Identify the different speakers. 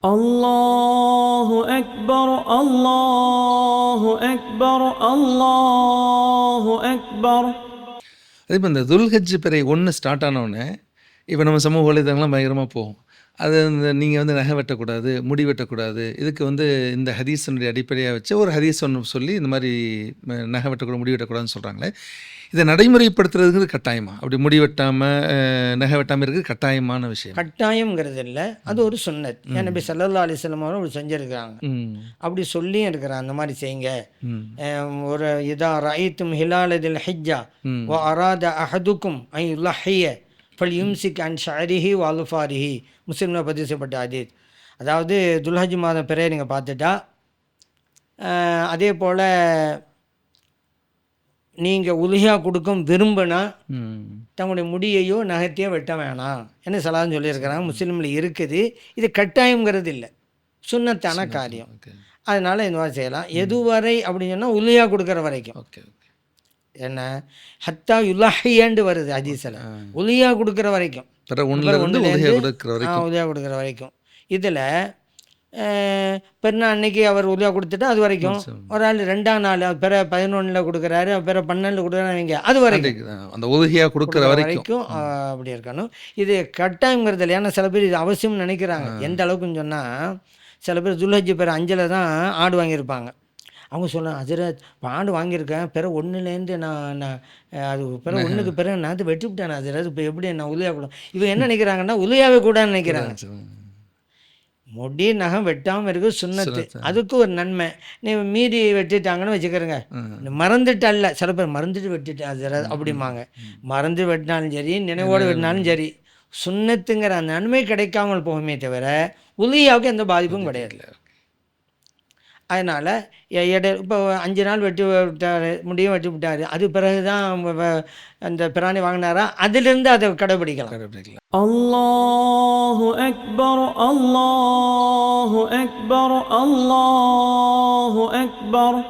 Speaker 1: الله أكبر الله أكبر الله أكبر.
Speaker 2: அதே மாதிரி இந்த துல்ஹஜ் பிறை 1 ஸ்டார்ட் ஆனவுடனே இப்போ நம்ம சமூக வலைதளங்கள்லாம் பயங்கரமாக போகும். அது நீங்கள் வந்து நகை வெட்டக்கூடாது, முடி வெட்டக்கூடாது. இதுக்கு வந்து இந்த ஹதீஸினுடைய அடிப்படையாக வச்சு ஒரு ஹதீஸ் ஒன்று சொல்லி இந்த மாதிரி நகை வெட்டக்கூடாது, முடி வெட்டக்கூடாதுன்னு சொல்கிறாங்களே, இதை நடைமுறைப்படுத்துறதுங்கிறது கட்டாயமா? அப்படி முடி வெட்டாமல் நகை வெட்டாமல் இருக்கிறது கட்டாயமான விஷயம்?
Speaker 3: கட்டாயங்கிறது இல்லை, அது ஒரு சுன்னத். நபி ஸல்லல்லாஹு அலைஹி வஸல்லம் அவர்கள் அப்படி செஞ்சுருக்கிறாங்க, அப்படி சொல்லியும் இருக்கிறாங்க. அந்த மாதிரி செய்யுங்க. ஒரு இதா ரஅய்தும் ஹிலாலதில் ஹிஜ்ஜா வ அராத அஹதுக்கும் ஐ யுலஹிய ஃபல்யும்சிக் அன் ஷஅரிஹி வ அல்ஃபாரிஹி. முஸ்லிமில் பதிவு செய்யப்பட்ட ஹதீஸ். அதாவது துல்ஹஜ் மாதம் பிறையை நீங்கள் பார்த்துட்டா, அதே போல் நீங்கள் உலுஹியா கொடுக்கும் விரும்பினா தங்களுடைய முடியையோ நகத்தையோ வெட்ட வேணாம் என்ன சலான்னு சொல்லியிருக்கிறாங்க. முஸ்லீமில் இருக்குது. இது கட்டாயங்கிறது இல்லை, சுன்னத்தான காரியம். அதனால் இந்த மாதிரி செய்யலாம். எதுவரை அப்படின்னு சொன்னால் உலுஹியா கொடுக்குற வரைக்கும். என்ன ஹத்தா யுலஹியண்டு வருது ஹதீஸில், உலுஹியா கொடுக்குற வரைக்கும், உலுஹியா கொடுக்குற வரைக்கும். இதில் பெருநாள் அன்னைக்கு அவர் உதவியாக கொடுத்துட்டா அது வரைக்கும். ஒரு ஆள் 2ஆம் நாள் பிற 11 கொடுக்குறாரு, பிற 12 கொடுக்குறாங்க, அது வரைக்கும்
Speaker 2: அந்த உதவியாக கொடுக்குற வரைக்கும்
Speaker 3: அப்படி இருக்கணும். இது கட்டாயங்கிறது இல்லை. ஏன்னா சில பேர் இது அவசியம்னு நினைக்கிறாங்க. எந்த அளவுக்குன்னு சொன்னால், சில பேர் துல்ஹஜ் பிற 5 தான் ஆடு வாங்கியிருப்பாங்க. அவங்க சொல்லலாம், ஹஜ்ரத் இப்போ ஆடு வாங்கியிருக்கேன், பிற 1லேருந்து நான் அது பிற 1க்கு பிறகு நான் அது வெட்டி விட்டேன் ஹஜ்ரத், இப்போ எப்படி நான் உதவியாக கூட. இவங்க என்ன நினைக்கிறாங்கன்னா உதவியாகவே கூடாதுன்னு நினைக்கிறாங்க. முடி நகம் வெட்டாமல் இருக்குது சுன்னத்து, அதுக்கு ஒரு நன்மை. நீ மீறி வெட்டிட்டாங்கன்னு வச்சுக்கிறேங்க, மறந்துட்டல்ல, சில பேர் மறந்துட்டு வெட்டிட்டேன் அது அப்படிம்பாங்க. மறந்து வெட்டினாலும் சரி, நினைவோடு வெட்டினாலும் சரி, சுன்னத்துங்கிற அந்த நன்மை கிடைக்காமல் போகுமே தவிர உலியாவுக்கு எந்த பாதிப்பும் கிடையாது. அதனால் இப்போ 5 நாள் வெட்டி விட்டார், முடியும் வெட்டி விட்டார், அது பிறகு தான் அந்த பிராணி வாங்கினாரா, அதிலிருந்து அதை கடைபிடிக்கலாம்.
Speaker 1: அல்லாஹு அக்பர் அல்லாஹு அக்பர் அல்லாஹு அக்பர்.